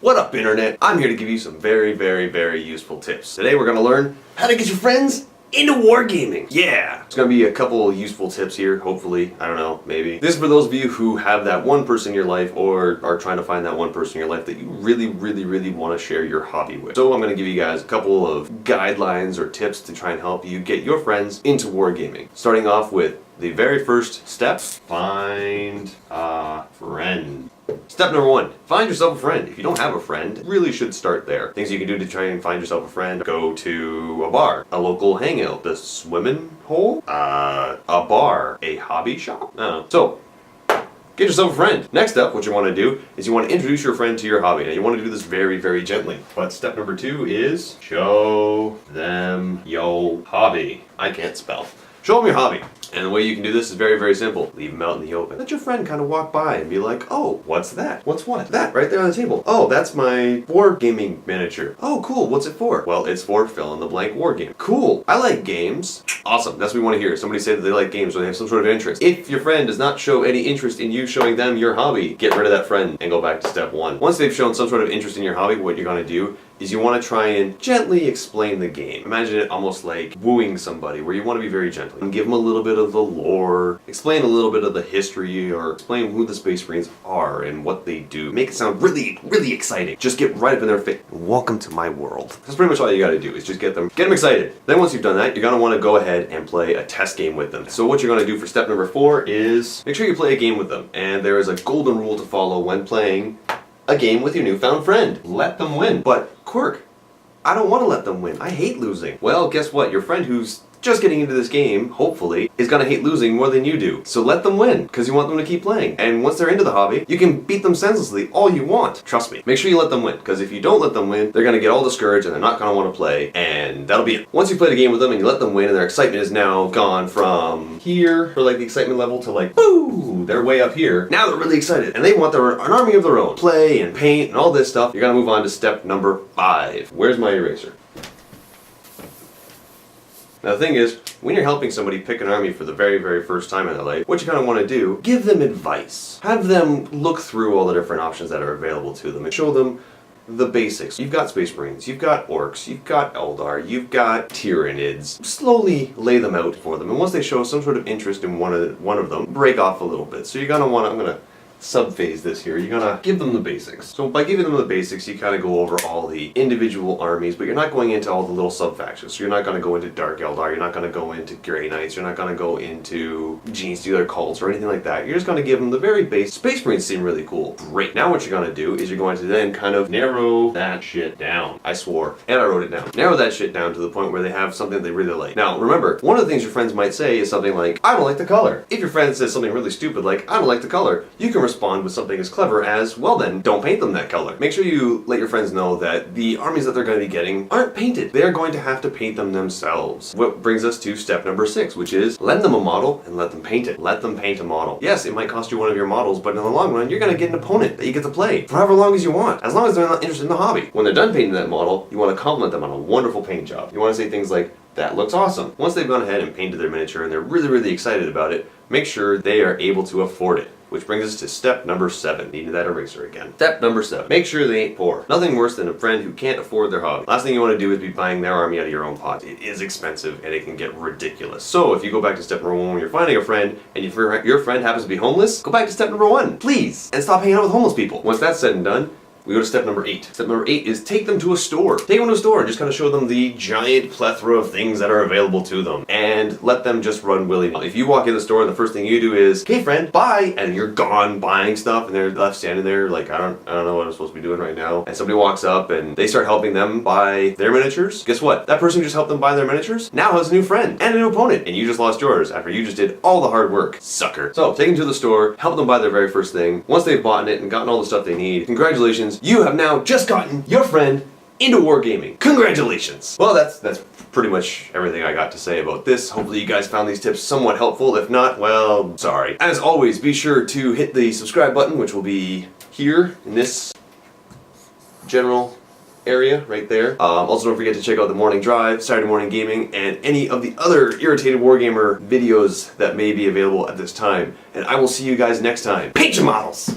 What up, internet? I'm here to give you some very useful tips. Today we're gonna learn how to get your friends into wargaming. Yeah! There's gonna be a couple useful tips here, hopefully. I don't know, maybe. This is for those of you who have that one person in your life or are trying to find that one person in your life that you really want to share your hobby with. So I'm gonna give you guys a couple of guidelines or tips to try and help you get your friends into wargaming. Starting off with the very first step, find a friend. Step number one, find yourself a friend. If you don't have a friend, really should start there. Things you can do to try and find yourself a friend: go to a bar, a local hangout, the swimming hole, a bar, a hobby shop. I don't know. So, get yourself a friend. Next up, what you want to do is you want to introduce your friend to your hobby. Now you want to do this very gently. But step number two is show them your hobby. I can't spell. Show them your hobby. And the way you can do this is very simple. Leave them out in the open. Let your friend kind of walk by and be like, oh, what's that? What's what? That right there on the table. Oh, that's my wargaming miniature. Oh, cool. What's it for? Well, it's for fill in the blank wargame. Cool. I like games. Awesome. That's what we want to hear. Somebody say that they like games or they have some sort of interest. If your friend does not show any interest in you showing them your hobby, get rid of that friend and go back to step one. Once they've shown some sort of interest in your hobby, what you're going to do is you want to try and gently explain the game. Imagine it almost like wooing somebody, where you want to be very gentle and give them a little bit of the lore, explain a little bit of the history, or explain who the Space Marines are and what they do. Make it sound really exciting. Just get right up in their face. Welcome to my world. That's pretty much all you got to do, is just get them excited. Then once you've done that, you're going to want to go ahead and play a test game with them. So what you're going to do for step number 4 is make sure you play a game with them. And there is a golden rule to follow when playing a game with your newfound friend. Let them win. But Quirk, I don't want to let them win. I hate losing. Well, guess what? Your friend who's just getting into this game, hopefully, is going to hate losing more than you do. So let them win, because you want them to keep playing. And once they're into the hobby, you can beat them senselessly all you want. Trust me. Make sure you let them win, because if you don't let them win, they're going to get all discouraged and they're not going to want to play, and that'll be it. Once you played a game with them and you let them win and their excitement is now gone from here, for like the excitement level, to like, woo, they're way up here. Now they're really excited and they want an army of their own. Play and paint and all this stuff. You're going to move on to step number 5. Where's my eraser? Now the thing is, when you're helping somebody pick an army for the very first time in their life, what you kind of want to do, give them advice. Have them look through all the different options that are available to them and show them the basics. You've got Space Marines, you've got Orcs, you've got Eldar, you've got Tyranids. Slowly lay them out for them, and once they show some sort of interest in one of them, break off a little bit. So you're going to want to, I'm going to subphase this here. You're gonna give them the basics. So by giving them the basics, you kind of go over all the individual armies, but you're not going into all the little sub-factions. So you're not going to go into Dark Eldar, you're not going to go into Grey Knights, you're not going to go into Gene Stealer cults or anything like that. You're just going to give them the very base. Space Marines seem really cool. Great. Now what you're going to do is you're going to then kind of narrow that shit down. I swore, and I wrote it down. Narrow that shit down to the point where they have something they really like. Now remember, one of the things your friends might say is something like, I don't like the color. If your friend says something really stupid like, I don't like the color, you can respond with something as clever as, well then, don't paint them that color. Make sure you let your friends know that the armies that they're going to be getting aren't painted. They're going to have to paint them themselves. What brings us to step number 6, which is lend them a model and let them paint it. Let them paint a model. Yes, it might cost you one of your models, but in the long run, you're going to get an opponent that you get to play for however long as you want, as long as they're not interested in the hobby. When they're done painting that model, you want to compliment them on a wonderful paint job. You want to say things like, that looks awesome. Once they've gone ahead and painted their miniature and they're really excited about it, make sure they are able to afford it. Which brings us to step number 7. Needed that eraser again. Step number 7. Make sure they ain't poor. Nothing worse than a friend who can't afford their hobby. Last thing you want to do is be buying their army out of your own pot. It is expensive and it can get ridiculous. So if you go back to step number 1 when you're finding a friend and your friend happens to be homeless, go back to step number 1, please, and stop hanging out with homeless people. Once that's said and done, we go to step number 8. Step number 8 is take them to a store. Take them to a store and just kind of show them the giant plethora of things that are available to them. And let them just run willy-nilly. If you walk in the store and the first thing you do is, hey friend, bye, and you're gone buying stuff and they're left standing there like, I don't know what I'm supposed to be doing right now. And somebody walks up and they start helping them buy their miniatures. Guess what? That person who just helped them buy their miniatures now has a new friend and a new opponent. And you just lost yours after you just did all the hard work. Sucker. So take them to the store, help them buy their very first thing. Once they've bought it and gotten all the stuff they need, congratulations, you have now just gotten your friend into wargaming. Congratulations! Well, that's pretty much everything I got to say about this. Hopefully you guys found these tips somewhat helpful. If not, well, sorry. As always, be sure to hit the subscribe button, which will be here in this general area right there. Also, don't forget to check out the morning drive, Saturday morning gaming, and any of the other Irritated Wargamer videos that may be available at this time. And I will see you guys next time. Paint your models!